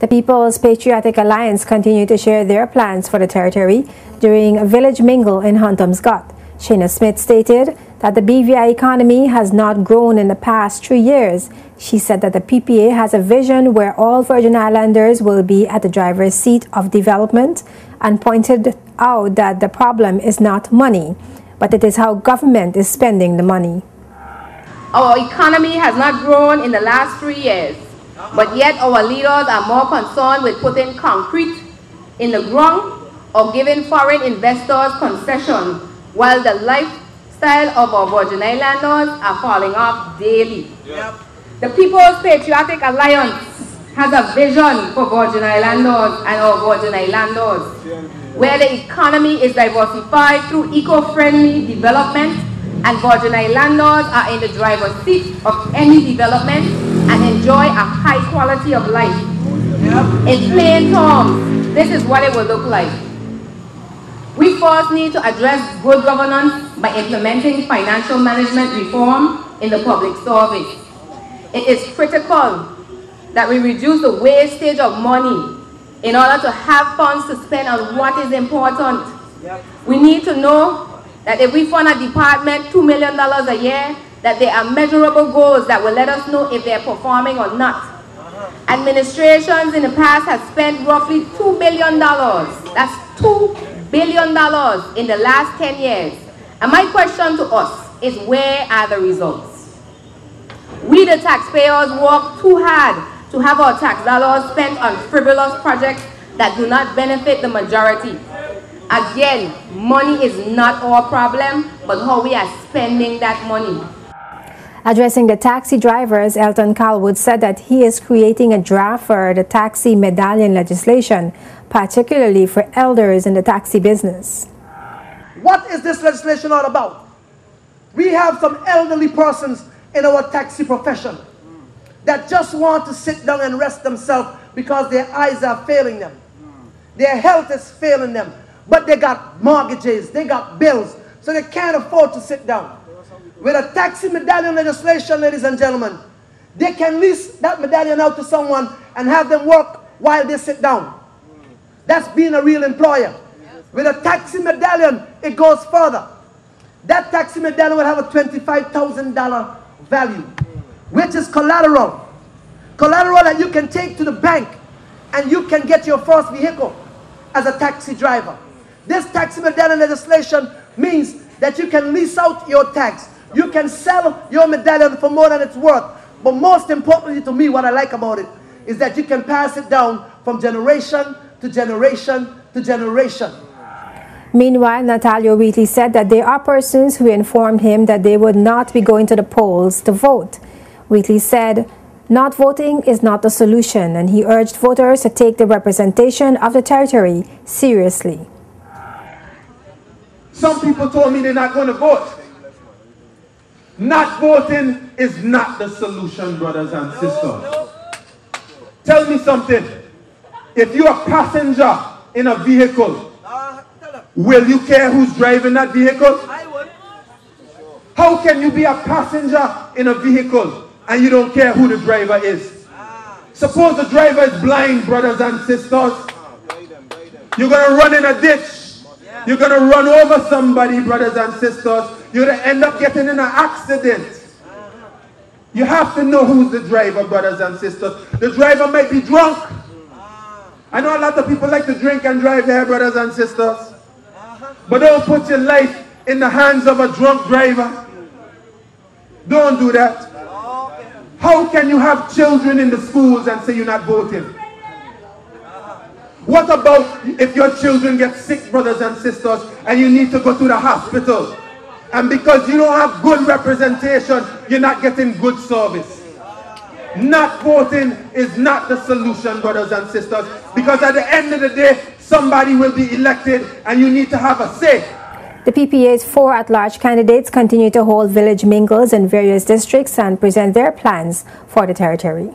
The People's Patriotic Alliance continued to share their plans for the territory during a village mingle in Huntums Ghut. Shana Smith stated that the BVI economy has not grown in the past 3 years. She said that the PPA has a vision where all Virgin Islanders will be at the driver's seat of development and pointed out that the problem is not money, but it is how government is spending the money. Our economy has not grown in the last 3 years, but yet our leaders are more concerned with putting concrete in the ground or giving foreign investors concessions, while the lifestyle of our Virgin Islanders are falling off daily. Yep. The People's Patriotic Alliance has a vision for Virgin Islanders and our Virgin Islanders, where the economy is diversified through eco-friendly development, and Virgin Islanders are in the driver's seat of any development and enjoy a high quality of life. Yep. In plain terms, this is what it will look like. We first need to address good governance by implementing financial management reform in the public service. It is critical that we reduce the wastage of money in order to have funds to spend on what is important. Yep. We need to know that if we fund a department $2 million a year, that there are measurable goals that will let us know if they are performing or not. Administrations in the past have spent roughly $2 billion. That's $2 billion in the last 10 years. And my question to us is, where are the results? We, the taxpayers, work too hard to have our tax dollars spent on frivolous projects that do not benefit the majority. Again, money is not our problem, but how we are spending that money. Addressing the taxi drivers, Elton Calwood said that he is creating a draft for the taxi medallion legislation, particularly for elders in the taxi business. What is this legislation all about? We have some elderly persons in our taxi profession that just want to sit down and rest themselves because their eyes are failing them. Their health is failing them, but they got mortgages, they got bills, so they can't afford to sit down. With a taxi medallion legislation, ladies and gentlemen, they can lease that medallion out to someone and have them work while they sit down. That's being a real employer. With a taxi medallion, it goes further. That taxi medallion will have a $25,000 value, which is collateral. Collateral that you can take to the bank and you can get your first vehicle as a taxi driver. This taxi medallion legislation means that you can lease out your tax. You can sell your medallion for more than it's worth. But most importantly to me, what I like about it is that you can pass it down from generation to generation to generation. Meanwhile, Natalio Wheatley said that there are persons who informed him that they would not be going to the polls to vote. Wheatley said, not voting is not the solution, and he urged voters to take the representation of the territory seriously. Some people told me they're not going to vote. Not voting is not the solution, brothers and sisters. Tell me something. If you're a passenger in a vehicle, will you care who's driving that vehicle? I would. How can you be a passenger in a vehicle and you don't care who the driver is? Suppose the driver is blind, brothers and sisters. You're going to run in a ditch. You're going to run over somebody, brothers and sisters. You're going to end up getting in an accident. You have to know who's the driver, brothers and sisters. The driver might be drunk. I know a lot of people like to drink and drive here, brothers and sisters. But don't put your life in the hands of a drunk driver. Don't do that. How can you have children in the schools and say you're not voting? What about if your children get sick, brothers and sisters, and you need to go to the hospital? And because you don't have good representation, you're not getting good service. Not voting is not the solution, brothers and sisters, because at the end of the day, somebody will be elected and you need to have a say. The PPA's 4 at-large candidates continue to hold village mingles in various districts and present their plans for the territory.